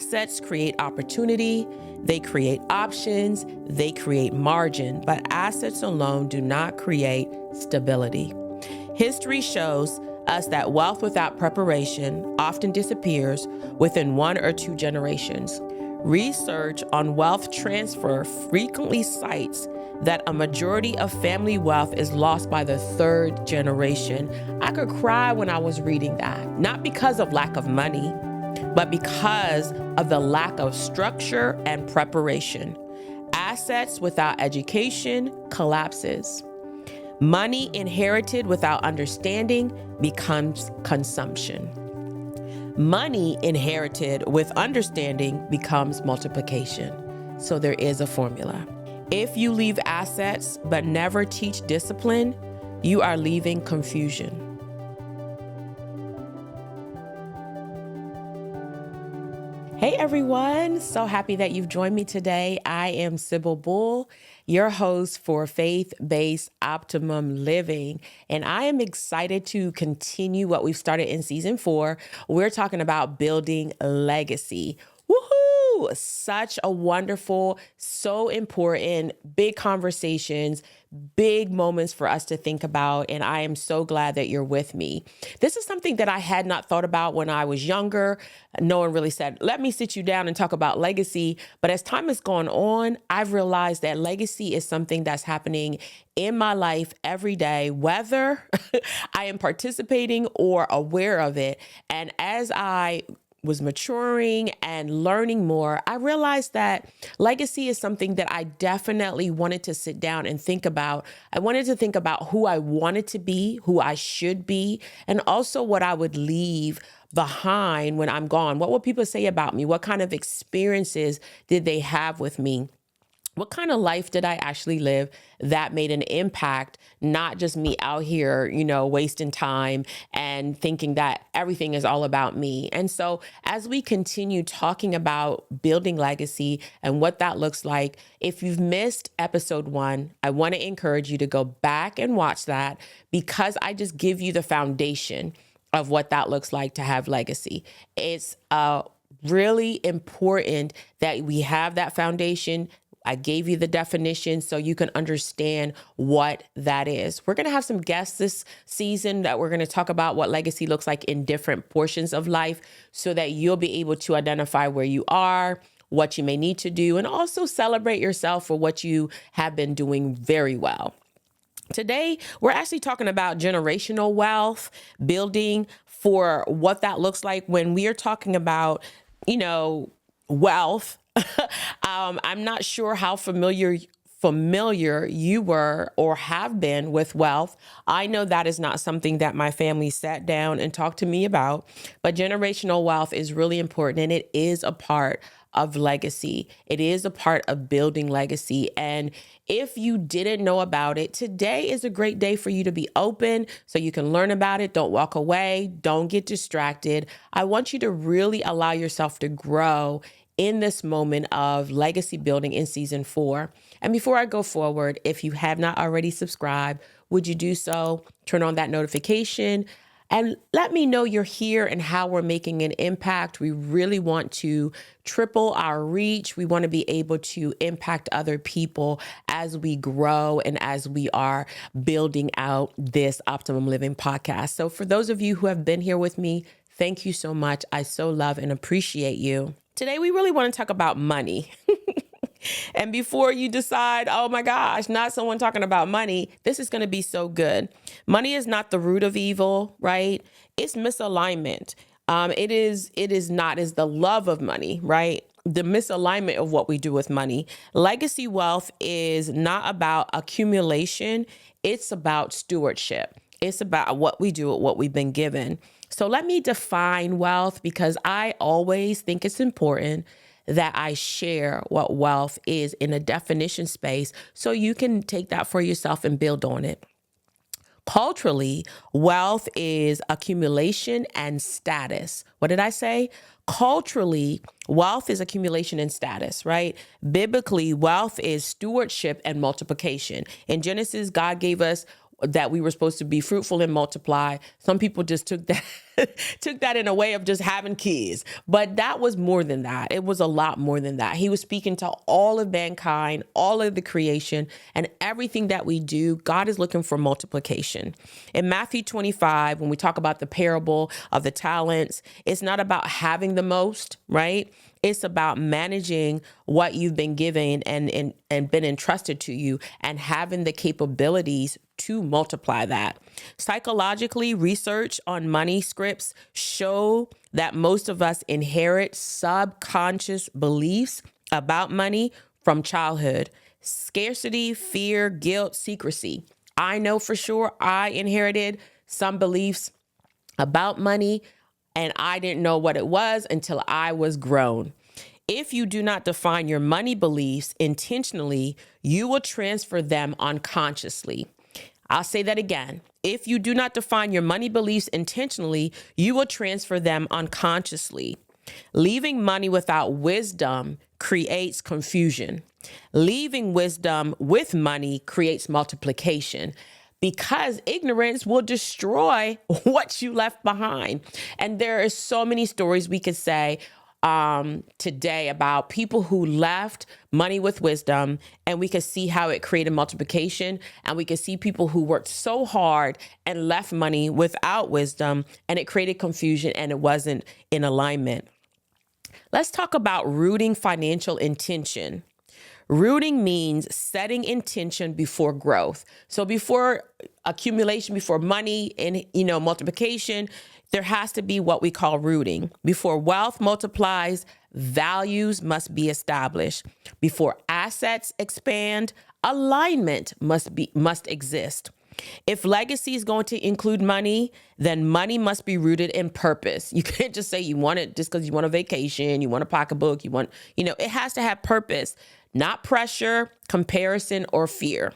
Assets create opportunity, they create options, they create margin, but assets alone do not create stability. History shows us that wealth without preparation often disappears within 1 or 2 generations. Research on wealth transfer frequently cites that a majority of family wealth is lost by the 3rd generation. I could cry when I was reading that, not because of lack of money, but because of the lack of structure and preparation. Assets without education collapses. Money inherited without understanding becomes consumption. Money inherited with understanding becomes multiplication. So there is a formula. If you leave assets but never teach discipline, you are leaving confusion. Hey everyone, so happy that you've joined me today. I am Sybil Bull, your host for Faith Based Optimum Living, and I am excited to continue what we've started in season 4. We're talking about building legacy. Woohoo! Such a wonderful, so important, big conversations, big moments for us to think about. And I am so glad that you're with me. This is something that I had not thought about when I was younger. No one really said, let me sit you down and talk about legacy. But as time has gone on, I've realized that legacy is something that's happening in my life every day, whether I am participating or aware of it. And as I was maturing and learning more, I realized that legacy is something that I definitely wanted to sit down and think about. I wanted to think about who I wanted to be, who I should be, and also what I would leave behind when I'm gone. What will people say about me? What kind of experiences did they have with me? What kind of life did I actually live that made an impact, not just me out here, wasting time and thinking that everything is all about me. And so as we continue talking about building legacy and what that looks like, if you've missed episode 1, I want to encourage you to go back and watch that, because I just give you the foundation of what that looks like to have legacy. It's really important that we have that foundation. I gave you the definition so you can understand what that is. We're going to have some guests this season that we're going to talk about what legacy looks like in different portions of life, so that you'll be able to identify where you are, what you may need to do, and also celebrate yourself for what you have been doing very well. Today, we're actually talking about generational wealth, building for what that looks like when we are talking about, wealth. I'm not sure how familiar you were or have been with wealth. I know that is not something that my family sat down and talked to me about, but generational wealth is really important, and it is a part of legacy. It is a part of building legacy. And if you didn't know about it, today is a great day for you to be open so you can learn about it. Don't walk away. Don't get distracted. I want you to really allow yourself to grow in this moment of legacy building in season 4. And before I go forward, if you have not already subscribed, would you do so? Turn on that notification and let me know you're here and how we're making an impact. We really want to triple our reach. We want to be able to impact other people as we grow and as we are building out this Optimum Living podcast. So for those of you who have been here with me, thank you so much. I so love and appreciate you. Today, we really want to talk about money. And before you decide, oh my gosh, not someone talking about money, this is going to be so good. Money is not the root of evil, right? It's misalignment. It is the love of money, right? The misalignment of what we do with money. Legacy wealth is not about accumulation. It's about stewardship. It's about what we do with what we've been given. So let me define wealth, because I always think it's important that I share what wealth is in a definition space so you can take that for yourself and build on it. Culturally, wealth is accumulation and status. What did I say? Culturally, wealth is accumulation and status, right? Biblically, wealth is stewardship and multiplication. In Genesis, God gave us that we were supposed to be fruitful and multiply. Some people just took that took that in a way of just having kids. But that was more than that. It was a lot more than that. He was speaking to all of mankind, all of the creation, and everything that we do. God is looking for multiplication. In Matthew 25, when we talk about the parable of the talents, it's not about having the most, right? It's about managing what you've been given and been entrusted to you and having the capabilities to multiply that. Psychologically, research on money scripts show that most of us inherit subconscious beliefs about money from childhood. Scarcity, fear, guilt, secrecy. I know for sure I inherited some beliefs about money, and I didn't know what it was until I was grown. If you do not define your money beliefs intentionally, you will transfer them unconsciously. I'll say that again. If you do not define your money beliefs intentionally, you will transfer them unconsciously. Leaving money without wisdom creates confusion. Leaving wisdom with money creates multiplication, because ignorance will destroy what you left behind. And there are so many stories we could say today about people who left money with wisdom, and we could see how it created multiplication. And we could see people who worked so hard and left money without wisdom, and it created confusion and it wasn't in alignment. Let's talk about rooting financial intention. Rooting means setting intention before growth. So before accumulation, before money and, multiplication, there has to be what we call rooting. Before wealth multiplies, values must be established. Before assets expand, alignment must exist. If legacy is going to include money, then money must be rooted in purpose. You can't just say you want it just because you want a vacation, you want a pocketbook, it has to have purpose, not pressure, comparison, or fear.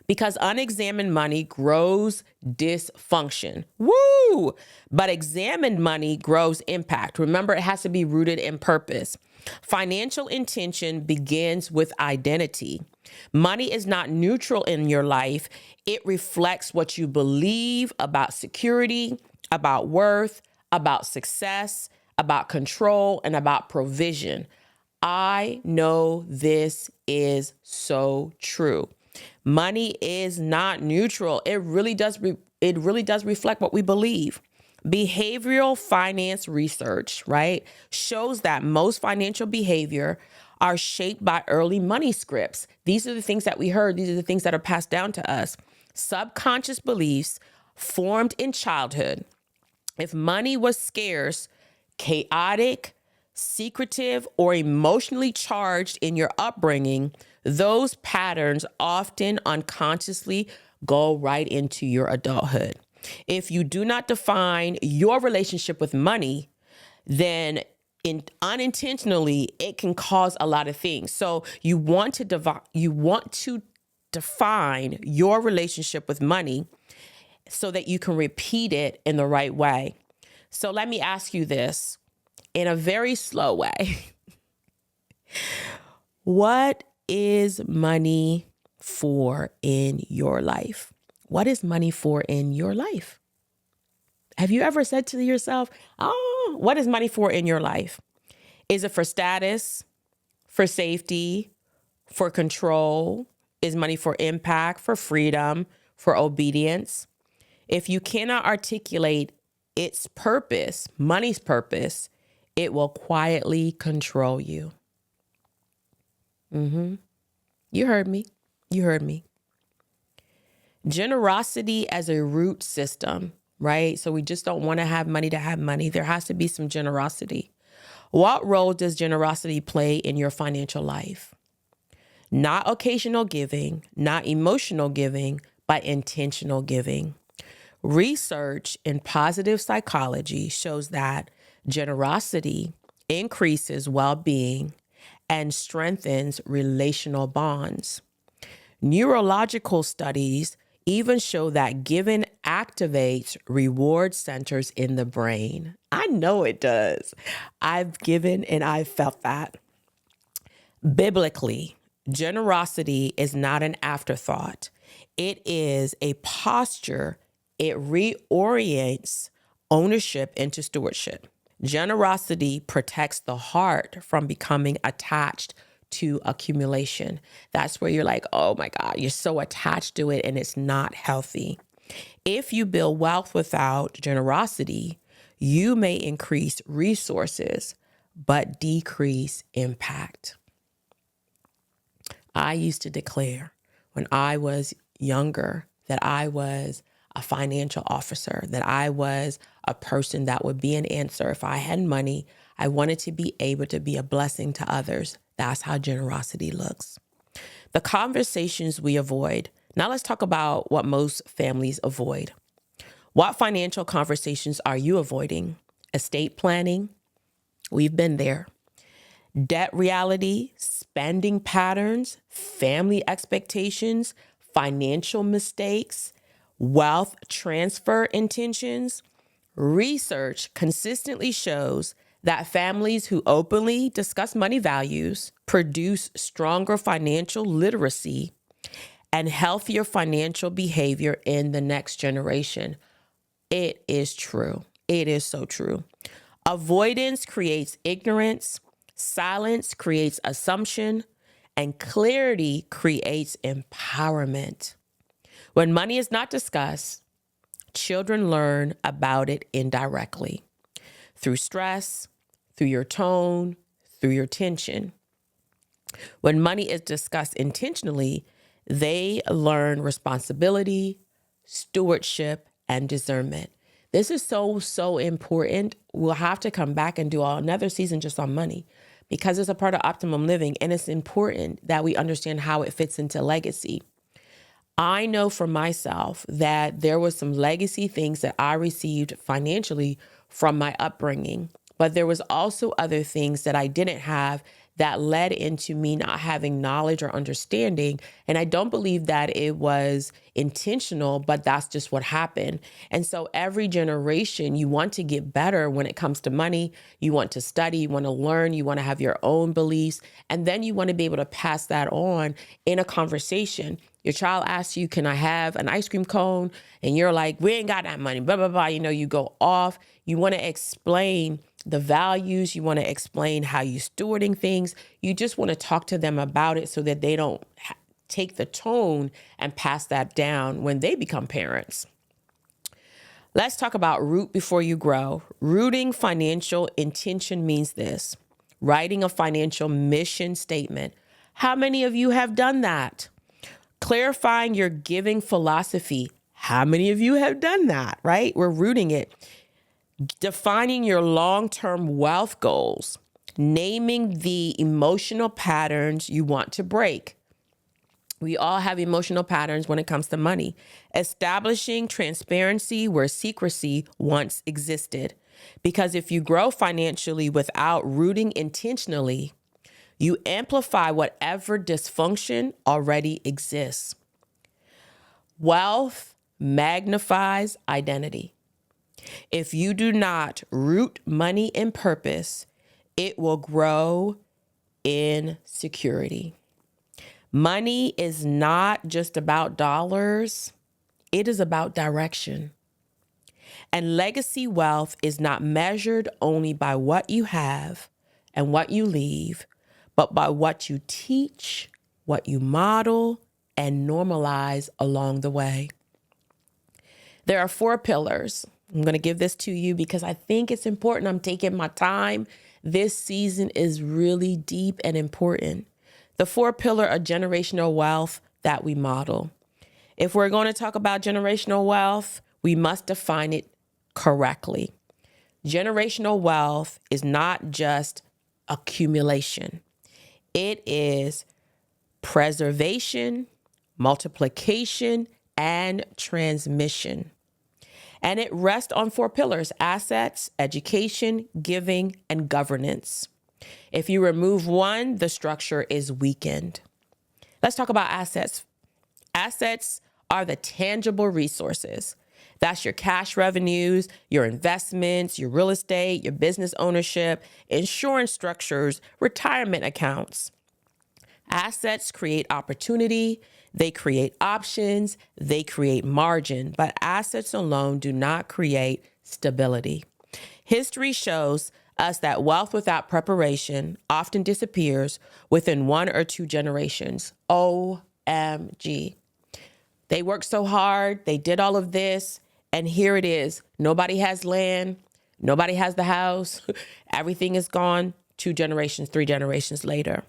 Because unexamined money grows dysfunction. Woo! But examined money grows impact. Remember, it has to be rooted in purpose. Financial intention begins with identity. Money is not neutral in your life. It reflects what you believe about security, about worth, about success, about control, and about provision. I know this is so true. Money is not neutral. It really does reflect what we believe. Behavioral finance research, right, shows that most financial behavior are shaped by early money scripts. These are the things that we heard. These are the things that are passed down to us. Subconscious beliefs formed in childhood. If money was scarce, chaotic, secretive, or emotionally charged in your upbringing, those patterns often unconsciously go right into your adulthood. If you do not define your relationship with money, then unintentionally, it can cause a lot of things. So you want to define your relationship with money so that you can repeat it in the right way. So let me ask you this in a very slow way. What is money for in your life? What is money for in your life? Have you ever said to yourself, what is money for in your life? Is it for status, for safety, for control? Is money for impact, for freedom, for obedience? If you cannot articulate its purpose, money's purpose, it will quietly control you. You heard me. You heard me. Generosity as a root system, right? So we just don't want to have money. There has to be some generosity. What role does generosity play in your financial life? Not occasional giving, not emotional giving, but intentional giving. Research in positive psychology shows that generosity increases well-being and strengthens relational bonds. Neurological studies even show that giving activates reward centers in the brain. I know it does. I've given and I've felt that. Biblically, generosity is not an afterthought. It is a posture. It reorients ownership into stewardship. Generosity protects the heart from becoming attached to accumulation. That's where you're like, oh my God, you're so attached to it and it's not healthy. If you build wealth without generosity, you may increase resources, but decrease impact. I used to declare when I was younger that I was a financial officer, that I was a person that would be an answer. If I had money, I wanted to be able to be a blessing to others. That's how generosity looks. The conversations we avoid. Now let's talk about what most families avoid. What financial conversations are you avoiding? Estate planning. We've been there. Debt reality, spending patterns, family expectations, financial mistakes, wealth transfer intentions. Research consistently shows that families who openly discuss money values produce stronger financial literacy and healthier financial behavior in the next generation. It is true. It is so true. Avoidance creates ignorance, silence creates assumption, and clarity creates empowerment. When money is not discussed, children learn about it indirectly through stress, through your tone, through your tension. When money is discussed intentionally, they learn responsibility, stewardship, and discernment. This is so important. We'll have to come back and do another season just on money because it's a part of optimum living, and it's important that we understand how it fits into legacy. I know for myself that there was some legacy things that I received financially from my upbringing, but there was also other things that I didn't have that led into me not having knowledge or understanding. And I don't believe that it was intentional, but that's just what happened. And so every generation, you want to get better when it comes to money. You want to study, you want to learn, you want to have your own beliefs. And then you want to be able to pass that on in a conversation. Your child asks you, can I have an ice cream cone? And you're like, we ain't got that money, blah, blah, blah. You go off. You want to explain the values. You want to explain how you're stewarding things. You just want to talk to them about it so that they don't take the tone and pass that down when they become parents. Let's talk about root before you grow. Rooting financial intention means this: writing a financial mission statement. How many of you have done that? Clarifying your giving philosophy. How many of you have done that, right? We're rooting it. Defining your long-term wealth goals. Naming the emotional patterns you want to break. We all have emotional patterns when it comes to money. Establishing transparency where secrecy once existed. Because if you grow financially without rooting intentionally, you amplify whatever dysfunction already exists. Wealth magnifies identity. If you do not root money in purpose, it will grow in security. Money is not just about dollars. It is about direction. And legacy wealth is not measured only by what you have and what you leave, but by what you teach, what you model, and normalize along the way. There are 4 pillars. I'm going to give this to you because I think it's important. I'm taking my time. This season is really deep and important. The 4 pillar of generational wealth that we model. If we're going to talk about generational wealth, we must define it correctly. Generational wealth is not just accumulation. It is preservation, multiplication, and transmission. And it rests on 4 pillars: assets, education, giving, and governance. If you remove one, the structure is weakened. Let's talk about assets. Assets are the tangible resources. That's your cash revenues, your investments, your real estate, your business ownership, insurance structures, retirement accounts. Assets create opportunity, they create options, they create margin, but assets alone do not create stability. History shows us that wealth without preparation often disappears within 1 or 2 generations. OMG. They worked so hard, they did all of this, and here it is. Nobody has land, nobody has the house, everything is gone 2 generations, 3 generations later.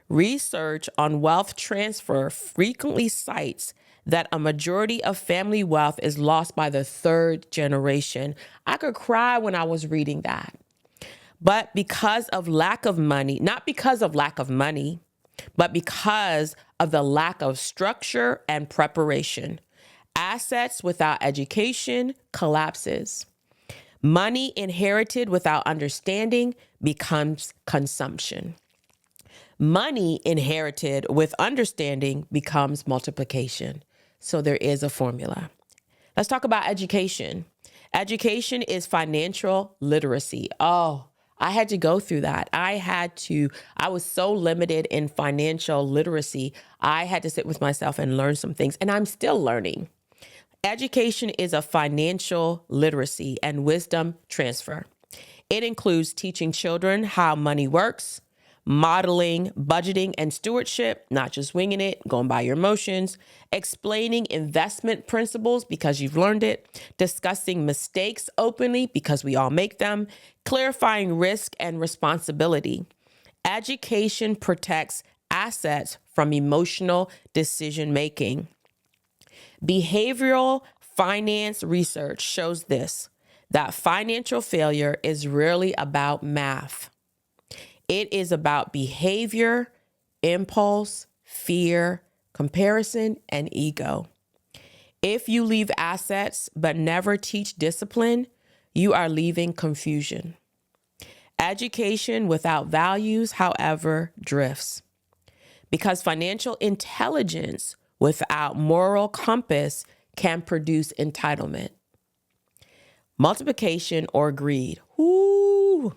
Research on wealth transfer frequently cites that a majority of family wealth is lost by the 3rd generation. I could cry when I was reading that. But because of lack of money, not because of lack of money, but because of the lack of structure and preparation. Assets without education collapses. Money inherited without understanding becomes consumption. Money inherited with understanding becomes multiplication. So there is a formula. Let's talk about education. Education is financial literacy. Oh, I had to go through that. I was so limited in financial literacy. I had to sit with myself and learn some things, and I'm still learning. Education is a financial literacy and wisdom transfer. It includes teaching children how money works, modeling budgeting and stewardship, not just winging it, going by your emotions, explaining investment principles because you've learned it, discussing mistakes openly because we all make them, clarifying risk and responsibility. Education protects assets from emotional decision making. Behavioral finance research shows this, that financial failure is rarely about math. It is about behavior, impulse, fear, comparison, and ego. If you leave assets but never teach discipline, you are leaving confusion. Education without values, however, drifts. Because financial intelligence without moral compass can produce entitlement. Multiplication or greed. Whoo!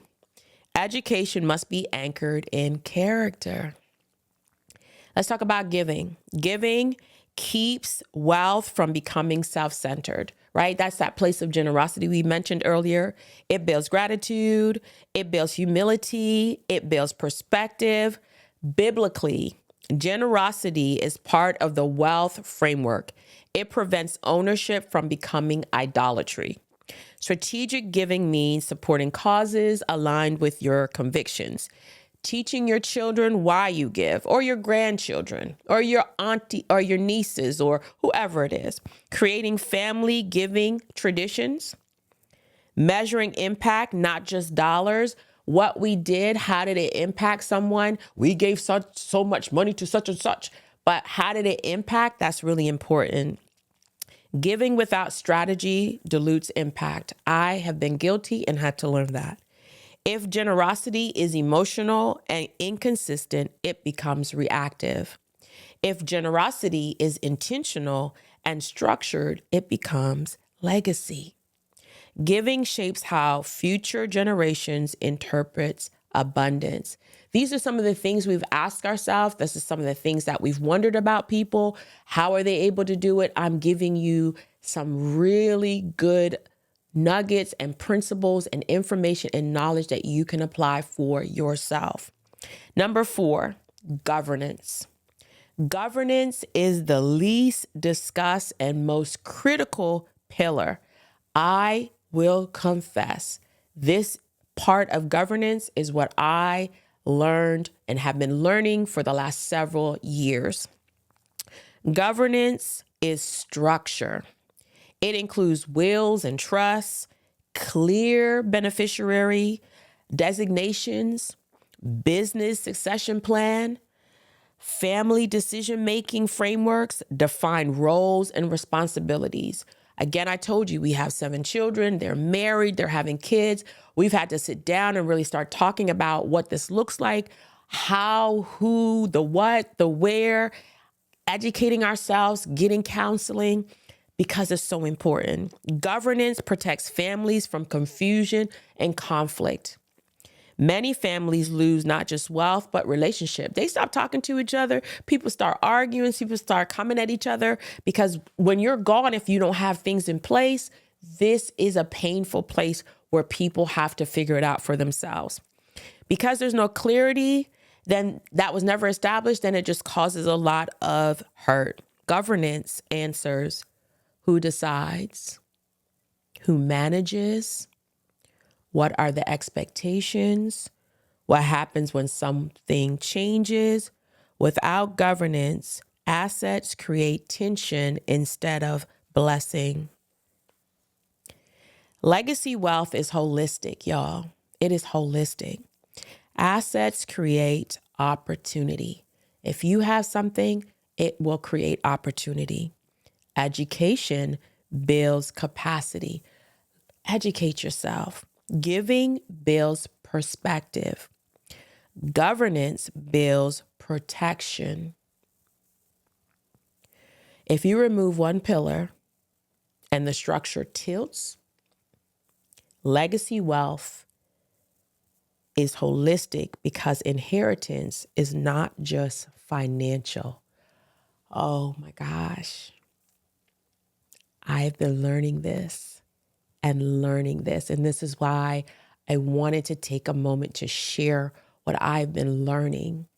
Education must be anchored in character. Let's talk about giving. Giving keeps wealth from becoming self-centered, right? That's that place of generosity we mentioned earlier. It builds gratitude. It builds humility. It builds perspective. Biblically, generosity is part of the wealth framework. It prevents ownership from becoming idolatry. Strategic giving means supporting causes aligned with your convictions, teaching your children why you give, or your grandchildren, or your auntie, or your nieces, or whoever it is, creating family giving traditions, measuring impact, not just dollars. What we did, how did it impact someone? We gave so much money to such and such, but how did it impact? That's really important. Giving without strategy dilutes impact. I have been guilty and had to learn that. If generosity is emotional and inconsistent, it becomes reactive. If generosity is intentional and structured, it becomes legacy. Giving shapes how future generations interpret abundance. These are some of the things we've asked ourselves. This is some of the things that we've wondered about people. How are they able to do it? I'm giving you some really good nuggets and principles and information and knowledge that you can apply for yourself. Number 4, governance. Governance is the least discussed and most critical pillar. I will confess, this part of governance is what I learned and have been learning for the last several years. Governance is structure. It includes wills and trusts, clear beneficiary designations, business succession plan, family decision-making frameworks, define roles and responsibilities. Again, I told you we have 7 children. They're married. They're having kids. We've had to sit down and really start talking about what this looks like, how, who, the what, the where, educating ourselves, getting counseling, because it's so important. Governance protects families from confusion and conflict. Many families lose not just wealth, but relationship. They stop talking to each other. People start arguing. People start coming at each other because when you're gone, if you don't have things in place, this is a painful place where people have to figure it out for themselves. Because there's no clarity, then that was never established, then it just causes a lot of hurt. Governance answers who decides, who manages, what are the expectations, what happens when something changes. Without governance, assets create tension instead of blessing. Legacy wealth is holistic, y'all. It is holistic. Assets create opportunity. If you have something, it will create opportunity. Education builds capacity. Educate yourself. Giving builds perspective. Governance builds protection. If you remove one pillar and the structure tilts, legacy wealth is holistic because inheritance is not just financial. Oh my gosh. I've been learning this. And this is why I wanted to take a moment to share what I've been learning,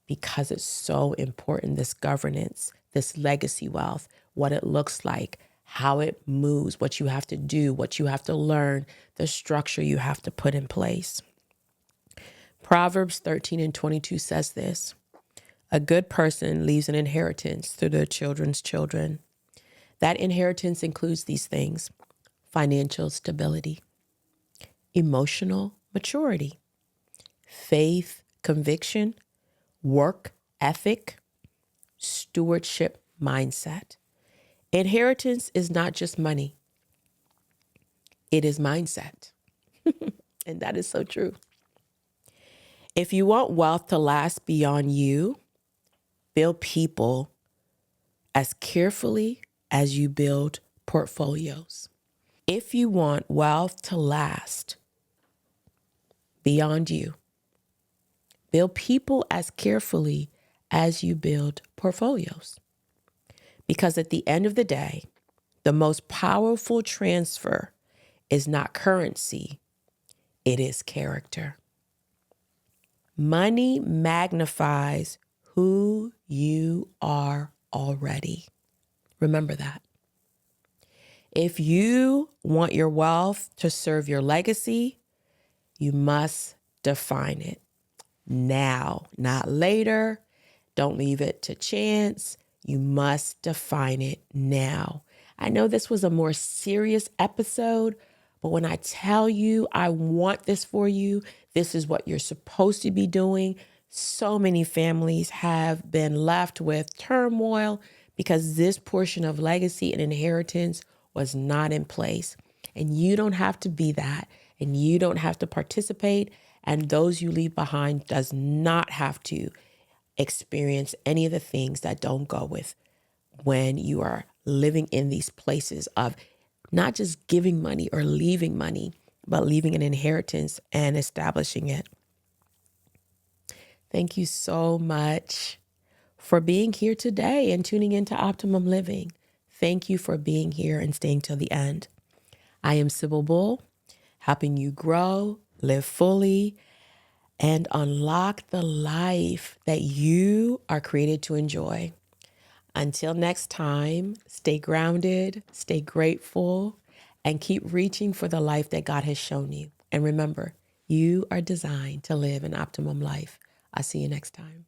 because it's so important, this governance, this legacy wealth, what it looks like, how it moves, what you have to do, what you have to learn, the structure you have to put in place. Proverbs 13:22 says this: a good person leaves an inheritance to their children's children. That inheritance includes these things: financial stability, emotional maturity, faith, conviction, work ethic, stewardship mindset. Inheritance is not just money. It is mindset. And that is so true. If you want wealth to last beyond you, build people as carefully as you build portfolios. If you want wealth to last beyond you, build people as carefully as you build portfolios. Because at the end of the day, the most powerful transfer is not currency, it is character. Money magnifies who you are already. Remember that. If you want your wealth to serve your legacy, you must define it now, not later. Don't leave it to chance. You must define it now. I know this was a more serious episode, but when I tell you I want this for you, this is what you're supposed to be doing. So many families have been left with turmoil because this portion of legacy and inheritance was not in place. And you don't have to be that, and you don't have to participate, and those you leave behind does not have to experience any of the things that don't go with when you are living in these places of not just giving money or leaving money, but leaving an inheritance and establishing it. Thank you so much for being here today and tuning into Optimum Living. Thank you for being here and staying till the end. I am Sybil Bull, helping you grow, live fully, and unlock the life that you are created to enjoy. Until next time, stay grounded, stay grateful, and keep reaching for the life that God has shown you. And remember, you are designed to live an optimum life. I'll see you next time.